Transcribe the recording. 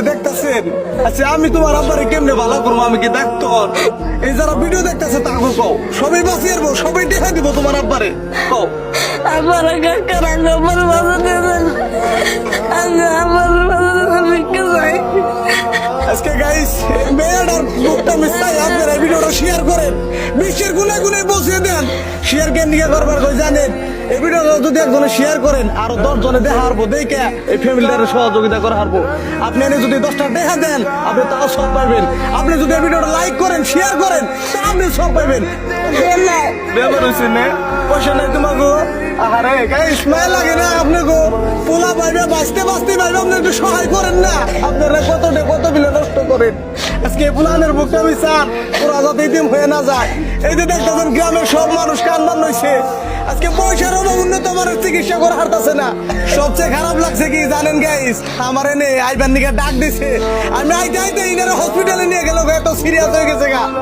দেখতেছেন আচ্ছা আমি তোমার আব্বারে কেমনে ভালো করবো? আমি কি ডাক্তার? এই যারা ভিডিও দেখতেছে তাকে কও, সবাই বাঁচিয়ে আসবো, সবাই দেখা দিব তোমার আব্বারে। কও আমার আজকে গাইস মেয়েটার মুখটা মিশাই আপনারা ভিডিওটা শেয়ার করেন, বিশ্বের গুনে গুনে বসিয়ে দেন। শেয়ার কেন নিয়ে করবার কই জানেন? এই ভিডিওটা যদি একজনে শেয়ার করেন আরো 10 জনে দেখা হারবো, দেখে এই ফ্যামিলিটার সহযোগিতা করা হারবো। আপনি এনে যদি 10টা দেখা দেন আপনি তাও সব পাইবেন। আপনি যদি এই ভিডিওটা লাইক করেন, শেয়ার করেন, তা আপনি সব পাইবেন। ব্যাপার হয়েছে না, পয়সা নাই তোমাকে। আরে গাইস মায়া লাগে না আপনাকে? পোলা পাইবে বাঁচতে বাঁচতে পাইবে, আপনি একটু সহায় করেন না। আপনারা কত বিলে নষ্ট করেন। আজকে পুলানের বুকটা আমি চান ওরা যাতে ইতিম হয়ে না যায়। এই যে দেখতেছেন গ্রামের সব মানুষ কান্দান হয়েছে। আজকে পয়সার অভাব উন্নত মানের চিকিৎসা করে হারতেছে না। সবচেয়ে খারাপ লাগছে কি জানেন গাইস? আমার এনে আইবার নিকে ডাক দিছে, আমি আইতে ইনারে হসপিটালে নিয়ে গেল, এত সিরিয়াস হয়ে গেছে গা।